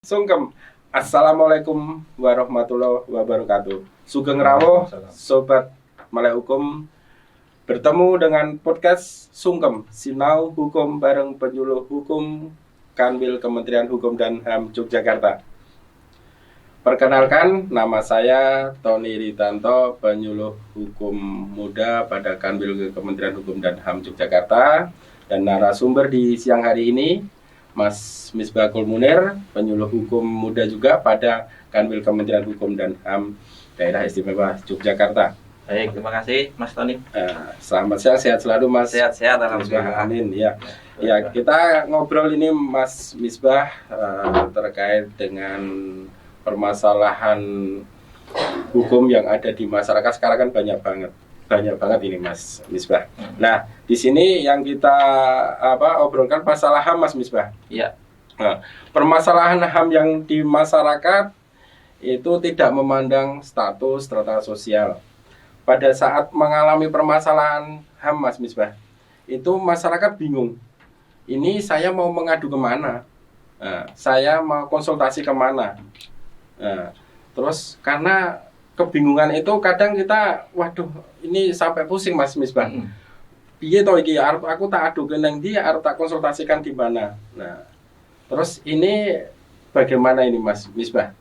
Sungkem. Assalamualaikum warahmatullahi wabarakatuh. Sugeng rawuh sobat Melek Hukum. Bertemu dengan podcast Sungkem, Sinau Hukum bareng penyuluh hukum Kanwil Kementerian Hukum dan HAM Yogyakarta. Perkenalkan, nama saya Tony Ritanto, penyuluh hukum muda pada Kanwil Kementerian Hukum dan HAM Yogyakarta. Dan narasumber di siang hari ini Mas Misbahul Munir, penyuluh hukum muda juga pada Kanwil Kementerian Hukum dan HAM Daerah Istimewa Yogyakarta. Baik, terima kasih Mas Tony. Selamat siang, sehat selalu Mas. Sehat-sehat, alhamdulillah. Amin. Ya, kita ngobrol ini Mas Misbah terkait dengan permasalahan hukum yang ada di masyarakat sekarang kan banyak banget ini Mas Misbah. Nah, di sini yang kita obrolkan masalah HAM Mas Misbah. Iya. Nah, permasalahan HAM yang di masyarakat itu tidak memandang status strata sosial. Pada saat mengalami permasalahan HAM Mas Misbah, itu masyarakat bingung. Ini saya mau mengadu kemana? Saya mau konsultasi kemana? Terus karena kebingungan itu kadang kita, waduh, ini sampai pusing Mas Misbah. Piye to iki arep aku tak adu ke nang ndi, arep tak konsultasikan di mana. Nah, terus ini bagaimana ini Mas Misbah?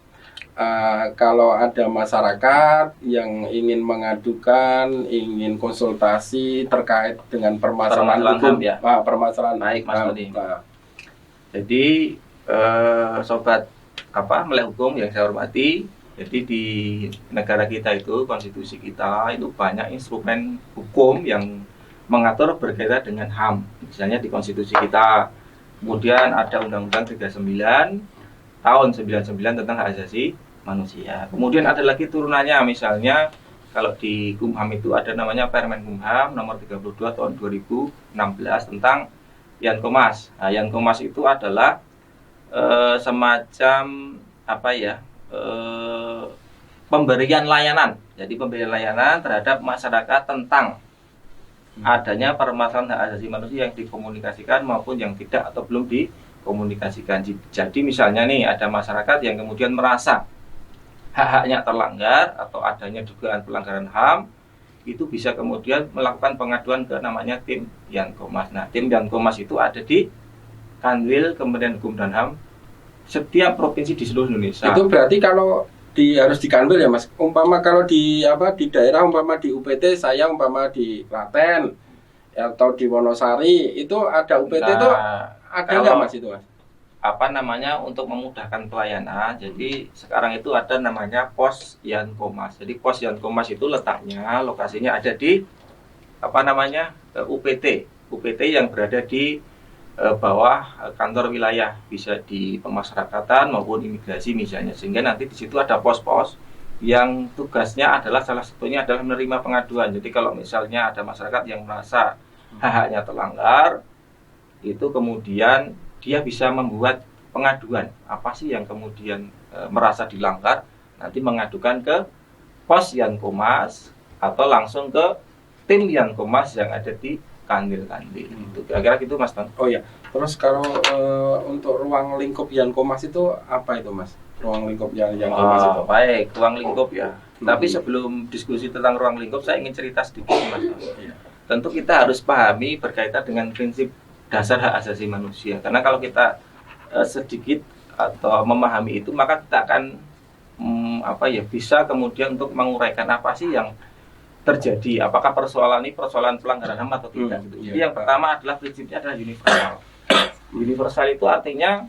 Kalau ada masyarakat yang ingin mengadukan, ingin konsultasi terkait dengan permasalahan hukum, ya. Permasalahan naik Mas Tony. Jadi sobat Melek Hukum yang saya hormati, jadi di negara kita itu, konstitusi kita itu banyak instrumen hukum yang mengatur berkaitan dengan HAM. Misalnya di konstitusi kita, kemudian ada Undang-Undang 39 tahun 99 tentang hak asasi manusia. Kemudian ada lagi turunannya, misalnya kalau di Kumham itu ada namanya Permen Kumham nomor 32 tahun 2016 tentang Yankomas. Nah, Yankomas itu adalah semacam pemberian layanan. Jadi pemberian layanan terhadap masyarakat tentang adanya permasalahan hak asasi manusia yang dikomunikasikan maupun yang tidak atau belum dikomunikasikan. Jadi misalnya nih ada masyarakat yang kemudian merasa hak-haknya terlanggar atau adanya dugaan pelanggaran HAM, itu bisa kemudian melakukan pengaduan ke namanya tim Yankomas. Nah, tim Yankomas itu ada di Kanwil Kementerian Hukum dan HAM setiap provinsi di seluruh Indonesia. Itu berarti kalau harus di Kanwil ya Mas. Umpama kalau di daerah, umpama di UPT, saya umpama di Klaten atau di Wonosari, itu ada UPT itu ada nggak Mas itu Mas? Untuk memudahkan pelayanan. Jadi sekarang itu ada namanya pos Yankomas. Jadi pos Yankomas itu letaknya, lokasinya ada di UPT yang berada di bawah kantor wilayah, bisa di pemasyarakatan maupun imigrasi misalnya. Sehingga nanti di situ ada pos-pos yang tugasnya adalah salah satunya adalah menerima pengaduan. Jadi kalau misalnya ada masyarakat yang merasa hak-haknya terlanggar, itu kemudian dia bisa membuat pengaduan apa sih yang kemudian merasa dilanggar, nanti mengadukan ke pos Yankomas atau langsung ke tim Yankomas yang ada di Kanwil-Kanwil. Itu kira-kira gitu Mas Ton. Oh ya, terus kalau untuk ruang lingkup Yankomas itu apa itu Mas? Ruang lingkup Yankomas itu? Baik, ruang lingkup ya. Tapi sebelum diskusi tentang ruang lingkup, saya ingin cerita sedikit Mas Ton. Tentu kita harus pahami berkaitan dengan prinsip dasar hak asasi manusia. Karena kalau kita sedikit atau memahami itu, maka kita akan bisa kemudian untuk menguraikan apa sih yang terjadi. Apakah persoalan ini persoalan pelanggaran HAM atau tidak? Jadi yang pertama adalah prinsipnya adalah universal. Universal itu artinya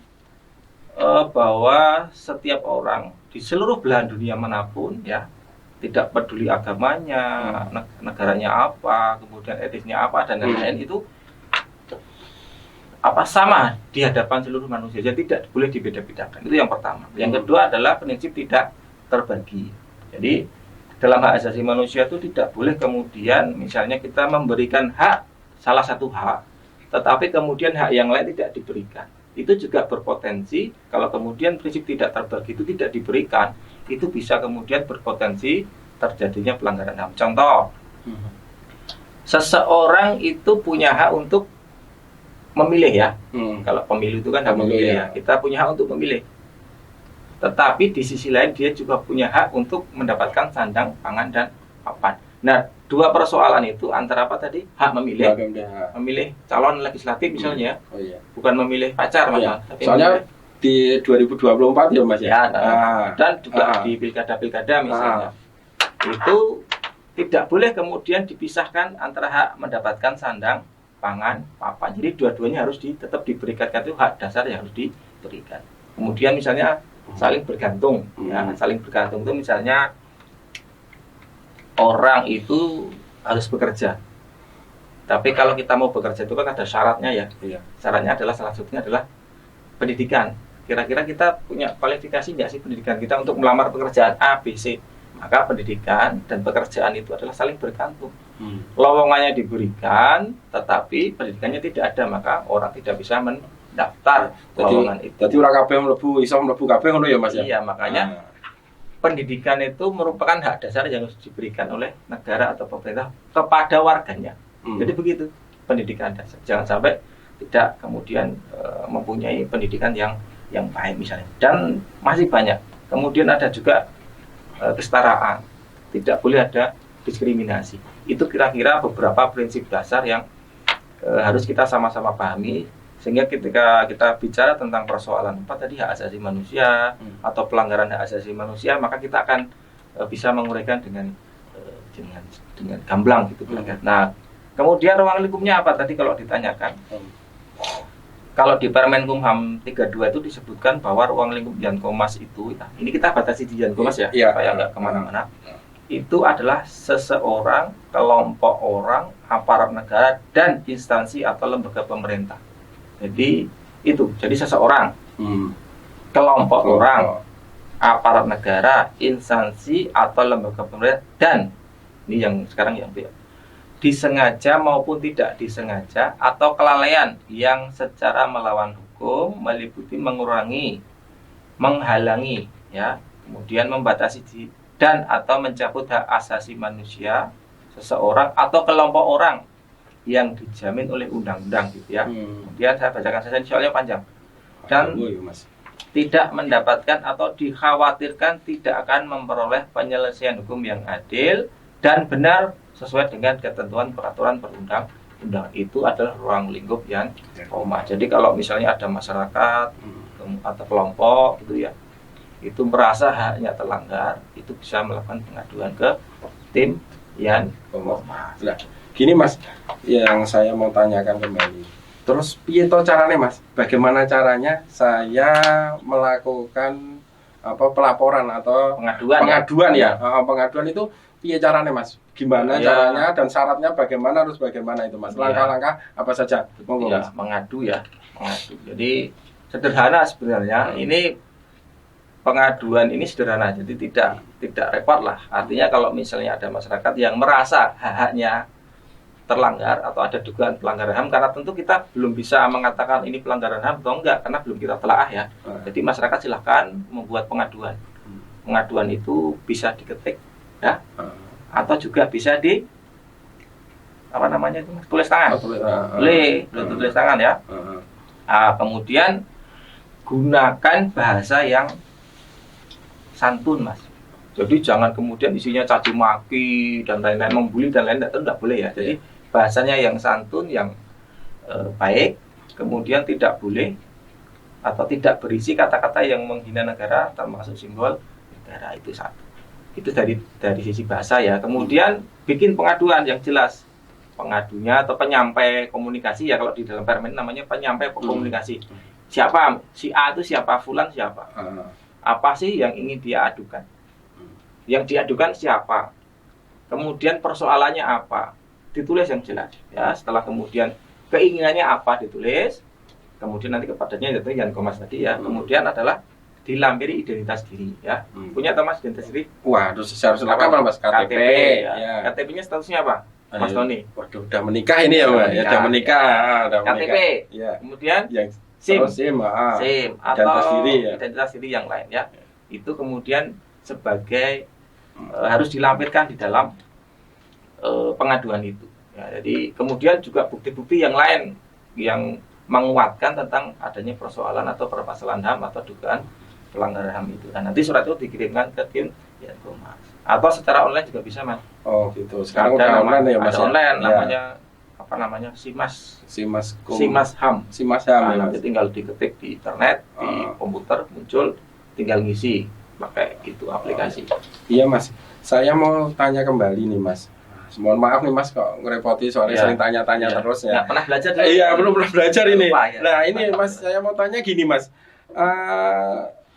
bahwa setiap orang di seluruh belahan dunia manapun ya, tidak peduli agamanya, negaranya apa, kemudian etisnya apa dan lain-lain, itu sama di hadapan seluruh manusia. Jadi tidak boleh dibeda-bedakan. Itu yang pertama. Yang kedua adalah prinsip tidak terbagi. Jadi dalam hak asasi manusia itu tidak boleh kemudian misalnya kita memberikan hak, salah satu hak, tetapi kemudian hak yang lain tidak diberikan. Itu juga berpotensi kalau kemudian prinsip tidak terbagi itu tidak diberikan, itu bisa kemudian berpotensi terjadinya pelanggaran HAM. Contoh, seseorang itu punya hak untuk memilih ya. Kalau pemilu itu kan hak memilih ya. Kita punya hak untuk memilih. tetapi di sisi lain dia juga punya hak untuk mendapatkan sandang, pangan, dan papan. Nah, dua persoalan itu antara apa tadi? Hak memilih calon legislatif misalnya, bukan memilih pacar, tapi soalnya di 2024 ya Mas ya. Dan juga di pilkada-pilkada misalnya, itu tidak boleh kemudian dipisahkan antara hak mendapatkan sandang, pangan, papan. Jadi dua-duanya harus tetap diberikan, itu hak dasar yang harus diberikan. Kemudian misalnya saling bergantung, saling bergantung itu misalnya orang itu harus bekerja. Tapi kalau kita mau bekerja itu kan ada syaratnya ya. Syaratnya adalah salah satunya adalah pendidikan. Kira-kira kita punya kualifikasi nggak sih pendidikan kita untuk melamar pekerjaan A, B, C? Maka pendidikan dan pekerjaan itu adalah saling bergantung. Lowongannya diberikan, tetapi pendidikannya tidak ada, maka orang tidak bisa daftar lowongan itu. Jadi ora kabeh mlebu iso mlebu kabeh ngono ya Mas ya. Iya, makanya pendidikan itu merupakan hak dasar yang harus diberikan oleh negara atau pemerintah kepada warganya. Jadi begitu pendidikan dasar. Jangan sampai tidak kemudian mempunyai pendidikan yang baik misalnya. Dan masih banyak. Kemudian ada juga kesetaraan. Tidak boleh ada diskriminasi. Itu kira-kira beberapa prinsip dasar yang harus kita sama-sama pahami. Sehingga ketika kita bicara tentang persoalan apa tadi hak asasi manusia atau pelanggaran hak asasi manusia, maka kita akan bisa menguraikan dengan gamblang gitu. Nah, kemudian ruang lingkupnya apa tadi kalau ditanyakan? Kalau di Permenkumham 32 itu disebutkan bahwa ruang lingkup Jankomas itu, ini kita batasi di Jankomas ya, supaya nggak kemana-mana. Itu adalah seseorang, kelompok orang, aparat negara, dan instansi atau lembaga pemerintah. Jadi itu, jadi seseorang, kelompok orang, aparat negara, instansi atau lembaga pemerintah, dan ini yang sekarang yang disengaja maupun tidak disengaja atau kelalaian yang secara melawan hukum meliputi mengurangi, menghalangi, ya, kemudian membatasi dan atau mencabut hak asasi manusia seseorang atau kelompok orang yang dijamin oleh undang-undang gitu ya. Kemudian saya bacakan saja, soalnya panjang. Dan tidak mendapatkan atau dikhawatirkan tidak akan memperoleh penyelesaian hukum yang adil dan benar sesuai dengan ketentuan peraturan perundang-undangan. Itu adalah ruang lingkup yang koma. Jadi kalau misalnya ada masyarakat atau kelompok gitu ya, itu merasa haknya terlanggar, itu bisa melakukan pengaduan ke tim yang koma. Gini Mas, yang saya mau tanyakan kembali. Terus piye to caranya Mas? Bagaimana caranya saya melakukan pelaporan atau pengaduan ya? Pengaduan itu piye caranya Mas? Gimana caranya dan syaratnya bagaimana, harus bagaimana itu Mas? Langkah-langkah apa saja? Monggo Mas. Mengadu. Jadi sederhana sebenarnya. Ini pengaduan ini sederhana, jadi tidak repot lah. Artinya kalau misalnya ada masyarakat yang merasa hak-haknya terlanggar atau ada dugaan pelanggaran HAM, karena tentu kita belum bisa mengatakan ini pelanggaran HAM atau enggak karena belum kita telaah ya. Jadi masyarakat silahkan membuat pengaduan. Pengaduan itu bisa diketik ya, atau juga bisa tulis tangan. Tulis tangan ya. Kemudian gunakan bahasa yang santun Mas. Jadi jangan kemudian isinya caci maki dan lain-lain, membuli dan lain-lain, itu tidak boleh ya. Jadi bahasanya yang santun, yang baik, kemudian tidak boleh atau tidak berisi kata-kata yang menghina negara, termasuk simbol negara. Itu satu. Itu dari sisi bahasa ya. Kemudian bikin pengaduan yang jelas. Pengadunya atau penyampai komunikasi ya, kalau di dalam permen namanya penyampai komunikasi. Siapa? Si A itu siapa? Fulan siapa? Apa sih yang ingin dia adukan? Yang diadukan siapa? Kemudian persoalannya apa? Ditulis yang jelas ya. Setelah kemudian keinginannya apa ditulis, kemudian nanti kepadanya itu yang Komas tadi ya. Kemudian adalah dilampiri identitas diri ya. Punya Thomas identitas diri? Wah, harus lengkap Mas, KTP ya. KTP-nya statusnya apa? Mas Tony. Waduh, udah menikah ini ya Mas. Udah menikah. KTP. Ya. Kemudian yang SIM atau identitas diri yang lain ya. Itu kemudian sebagai harus dilampirkan di dalam pengaduan itu ya. Jadi kemudian juga bukti-bukti yang lain yang menguatkan tentang adanya persoalan atau permasalahan HAM atau dugaan pelanggaran HAM itu. Dan nanti surat itu dikirimkan ke tim Yankomas. Atau secara online juga bisa, Mas. Oh gitu. Sekarang udah online ya Mas. Ada online ya? namanya apa namanya? Simas HAM. Simas HAM. Nah, nanti tinggal diketik di internet, di komputer muncul, tinggal ngisi pakai itu aplikasi. Iya Mas. Saya mau tanya kembali nih Mas. Mohon maaf nih Mas kok ngerepoti soalnya sering tanya-tanya terus ya. Nggak pernah belajar dulu. Iya, belum pernah belajar ini. Lupa, ya. Nah, ini Mas, saya mau tanya gini Mas.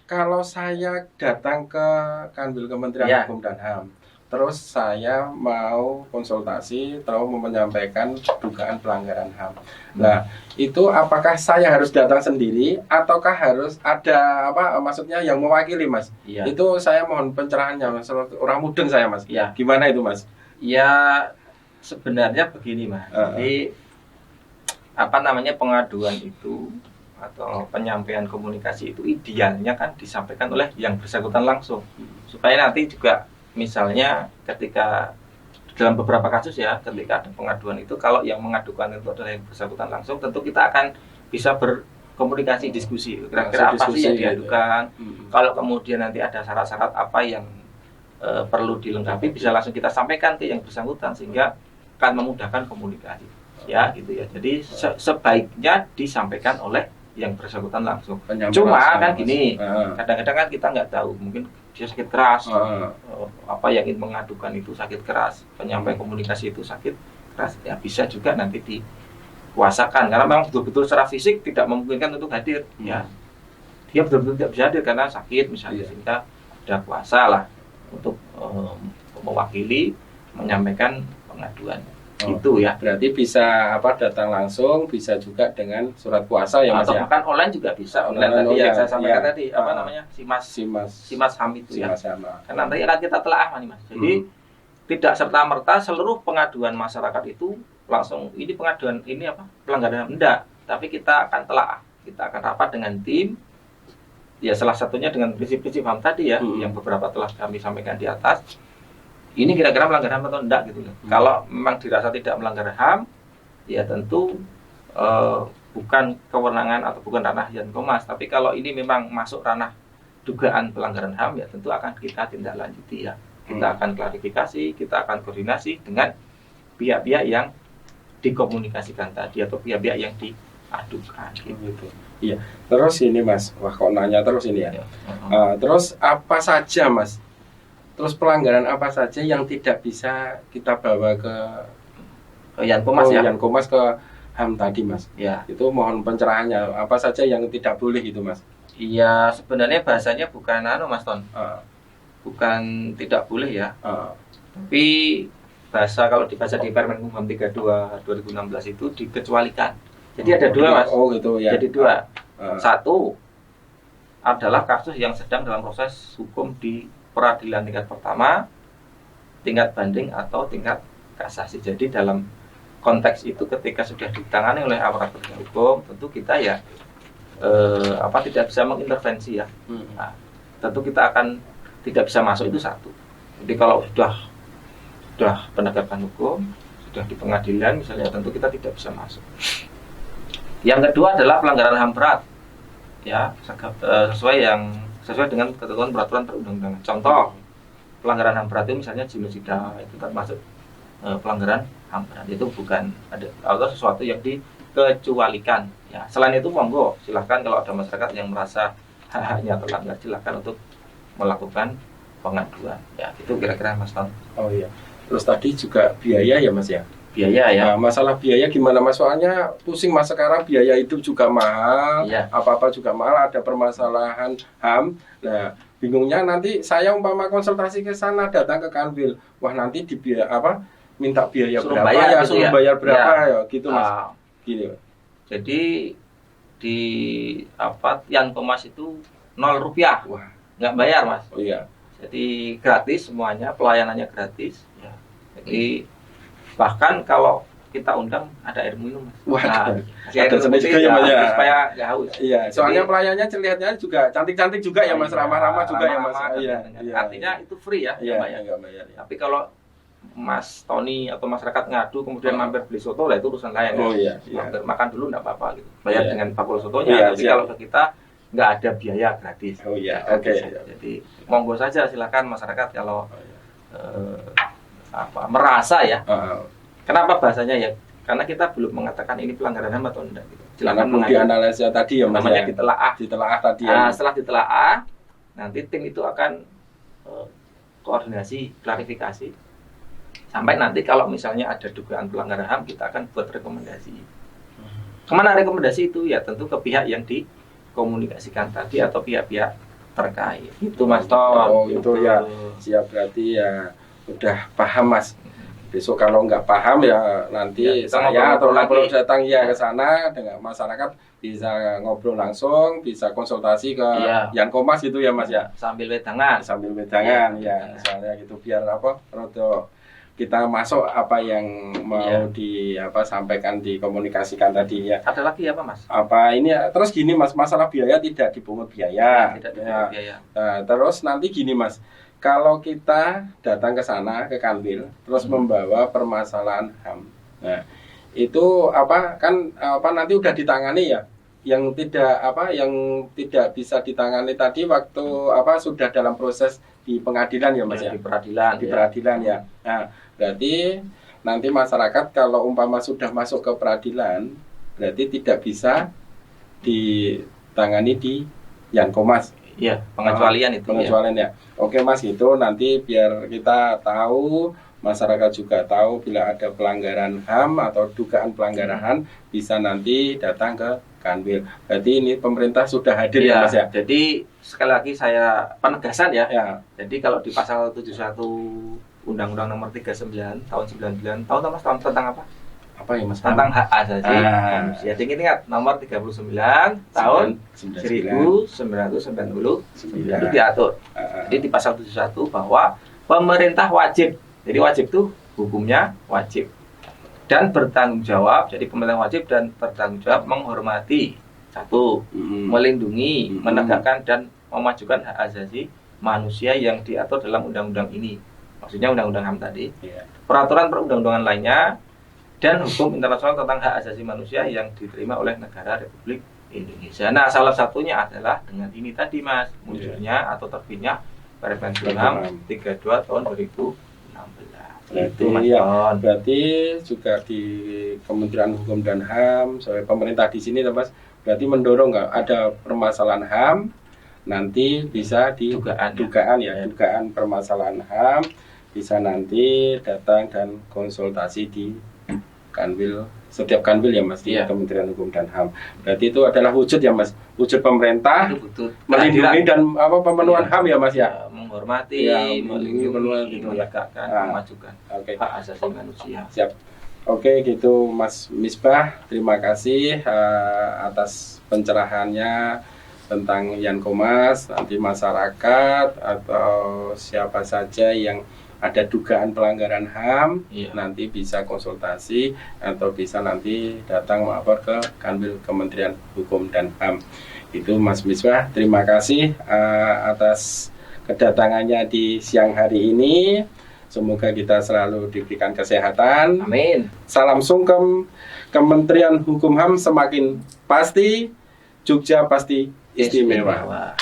Kalau saya datang ke Kanwil Kementerian Hukum dan HAM, terus saya mau konsultasi atau menyampaikan dugaan pelanggaran HAM. Nah, itu apakah saya harus datang sendiri ataukah harus ada maksudnya yang mewakili Mas? Iya. Itu saya mohon pencerahannya Mas. Orang mudeng saya Mas. Iya. Gimana itu Mas? Ya sebenarnya begini Mas. Jadi pengaduan itu atau penyampaian komunikasi itu idealnya kan disampaikan oleh yang bersangkutan langsung, supaya nanti juga misalnya ketika dalam beberapa kasus ya, ketika ada pengaduan itu kalau yang mengadukan itu adalah yang bersangkutan langsung, tentu kita akan bisa berkomunikasi diskusi kira-kira apa sih yang diadukan. Kalau kemudian nanti ada syarat-syarat apa yang perlu dilengkapi, bisa langsung kita sampaikan ke yang bersangkutan sehingga akan memudahkan komunikasi ya gitu ya. Jadi sebaiknya disampaikan oleh yang bersangkutan langsung. Cuma kan gini, kadang-kadang kan kita nggak tahu, mungkin dia sakit keras, apa yang ingin mengadukan itu sakit keras, penyampaian komunikasi itu sakit keras, ya bisa juga nanti dikuasakan karena memang betul-betul secara fisik tidak memungkinkan untuk hadir, ya dia betul-betul tidak bisa hadir karena sakit misalnya, sehingga ada kuasa lah untuk mewakili menyampaikan pengaduan. Itu ya. Berarti bisa datang langsung, bisa juga dengan surat kuasa ya Mas. Atau bahkan online juga bisa. Online tadi yang saya sampaikan tadi Simas HAM itu Simas ya. HAM. Karena nanti akan kita telaah nih Mas. Jadi tidak serta-merta seluruh pengaduan masyarakat itu langsung ini pengaduan ini pelanggaran HAM, enggak. Tapi kita akan telaah. Kita akan rapat dengan tim. Ya salah satunya dengan prinsip-prinsip HAM tadi ya, yang beberapa telah kami sampaikan di atas. Ini kira-kira melanggar HAM atau enggak gitu. Kalau memang dirasa tidak melanggar HAM, ya tentu bukan kewenangan atau bukan ranah Yankomas. Tapi kalau ini memang masuk ranah dugaan pelanggaran HAM, ya tentu akan kita tindak lanjuti ya. Kita akan klarifikasi, kita akan koordinasi dengan pihak-pihak yang dikomunikasikan tadi atau pihak-pihak yang diadukan gitu. Iya. Terus ini Mas, wah kok nanya terus ini ya. Terus apa saja Mas? Terus pelanggaran apa saja yang tidak bisa kita bawa ke Yankomas Yankomas ke HAM tadi Mas? Ya. Itu mohon pencerahannya. Apa saja yang tidak boleh itu Mas? Iya, sebenarnya bahasanya bukan Mas Ton. Bukan tidak boleh ya. Tapi kalau dibaca di Permen HAM 32 2016 itu dikecualikan. Jadi ada dua Mas. Oh gitu ya. Jadi dua. Satu adalah kasus yang sedang dalam proses hukum di peradilan tingkat pertama, tingkat banding atau tingkat kasasi. Jadi dalam konteks itu ketika sudah ditangani oleh aparat penegak hukum, tentu kita ya tidak bisa mengintervensi ya. Nah, tentu kita akan tidak bisa masuk, itu satu. Jadi kalau sudah penegakan hukum, sudah di pengadilan misalnya, tentu kita tidak bisa masuk. Yang kedua adalah pelanggaran HAM berat, ya sesuai dengan ketentuan peraturan perundang-undangan. Contoh pelanggaran HAM berat itu misalnya genosida, itu termasuk pelanggaran HAM berat. Itu bukan atau sesuatu yang dikecualikan. Ya, selain itu monggo silahkan kalau ada masyarakat yang merasa hak-haknya terlanggar, silahkan untuk melakukan pengaduan. Ya, itu kira-kira Mas Tom. Oh iya. Terus tadi juga biaya ya Mas ya. Biaya ya. Nah, masalah biaya gimana Mas? Soalnya pusing Mas, sekarang biaya hidup juga mahal, apa-apa juga mahal, ada permasalahan HAM. Nah, bingungnya nanti saya konsultasi ke sana, datang ke Kanwil, wah nanti minta biaya suruh berapa bayar ya, gitu suruh bayar berapa ya, gitu Mas. Gini. Jadi di Yankomas itu 0 rupiah, nggak bayar Mas. Oh iya. Jadi gratis semuanya, pelayanannya gratis. Ya. Jadi bahkan kalau kita undang ada air minum Mas. Wah, ada juga ya Mas ya. Supaya nggak haus. Iya. Soalnya pelayannya terlihatnya juga cantik-cantik juga ya Mas, ramah-ramah juga ya Mas. Iya. Artinya itu free ya, nggak bayar. Tapi kalau Mas Tony atau masyarakat ngadu kemudian mampir beli soto, lah itu urusan lain. Oh iya. Mampir makan dulu nggak apa-apa gitu. Bayar dengan bakul sotonya. Tapi kalau ke kita nggak ada biaya gratis. Oh iya, Gratis oke. saja. Jadi monggo saja silakan masyarakat kalau merasa ya. Kenapa bahasanya ya? Karena kita belum mengatakan ini pelanggaran HAM atau enggak. Gitu. Karena perlu dianalisa tadi ya Mas, namanya ya. ditelaah Tadi Nah, ya. setelah ditelaah, nanti tim itu akan koordinasi, klarifikasi, sampai nanti kalau misalnya ada dugaan pelanggaran HAM, kita akan buat rekomendasi. Kemana rekomendasi itu? Ya tentu ke pihak yang dikomunikasikan tadi atau pihak-pihak terkait. Itu Mas Tom. Oh, itu ya. Siap, berarti ya udah paham Mas. Besok kalau nggak paham ya nanti Ya, kita saya atau ngobrol ngobrol lagi. datang ya ke sana dengan masyarakat, bisa ngobrol langsung, bisa konsultasi ke Iya. Yankomas gitu ya Mas ya. Sambil wedangan. Sambil wedangan Iya. ya, soalnya gitu biar rodo kita masuk apa yang mau Iya. sampaikan, dikomunikasikan tadi ya. Ada lagi apa Mas? Ini terus gini Mas, masalah biaya tidak dipungut biaya. Tidak Ya. biaya. Nah, terus nanti gini Mas, kalau kita datang ke sana ke Kanwil terus membawa permasalahan HAM, nah itu nanti udah ditangani ya, yang tidak bisa ditangani tadi waktu sudah dalam proses di pengadilan ya Mas ya, Di peradilan. di peradilan ya. Nah berarti nanti masyarakat kalau umpama sudah masuk ke peradilan berarti tidak bisa ditangani di Yankomas. Iya, pengecualian itu. Pengecualian ya. Oke Mas, itu nanti biar kita tahu, masyarakat juga tahu bila ada pelanggaran HAM atau dugaan pelanggaran HAM bisa nanti datang ke Kanwil. Berarti ini pemerintah sudah hadir ya Mas ya. Jadi sekali lagi saya penegasan ya. Ya. Jadi kalau di pasal 71 Undang-Undang Nomor 39 tahun 99, tahu Mas tentang apa? Apa ya Mas? Tentang hak asasi manusia. Ingat nomor 39 tahun 1990 itu diatur. Jadi di pasal 71 bahwa pemerintah wajib. Jadi wajib itu hukumnya wajib dan bertanggung jawab. Jadi pemerintah wajib dan bertanggung jawab menghormati, satu, melindungi, menegakkan dan memajukan hak asasi manusia yang diatur dalam undang-undang ini. Maksudnya undang-undang HAM tadi. Peraturan perundang-undangan lainnya dan hukum internasional tentang hak asasi manusia yang diterima oleh negara Republik Indonesia. Nah, salah satunya adalah dengan ini tadi Mas, munculnya atau terbitnya Permen HAM 32 tahun 2016. Itu Mas Ton. Berarti juga di Kementerian Hukum dan HAM, soal pemerintah di sini Mas, berarti mendorong nggak ada permasalahan HAM, nanti bisa di dugaan permasalahan HAM bisa nanti datang dan konsultasi di Kanwil, setiap Kanwil ya Mas, di Kementerian Hukum dan HAM. Berarti itu adalah wujud ya Mas, wujud pemerintah melindungi dan pemenuhan HAM ya Mas ya. Menghormati, melindungi, menegakkan, memajukan hak asasi manusia. Siap. Oke, gitu Mas Misbah. Terima kasih atas pencerahannya tentang Yankomas. Nanti masyarakat atau siapa saja yang ada dugaan pelanggaran HAM, nanti bisa konsultasi atau bisa nanti datang melapor ke Kanwil Kementerian Hukum dan HAM. Itu Mas Misbah, terima kasih atas kedatangannya di siang hari ini. Semoga kita selalu diberikan kesehatan. Amin. Salam sungkem, Kementerian Hukum HAM semakin pasti, Jogja pasti istimewa.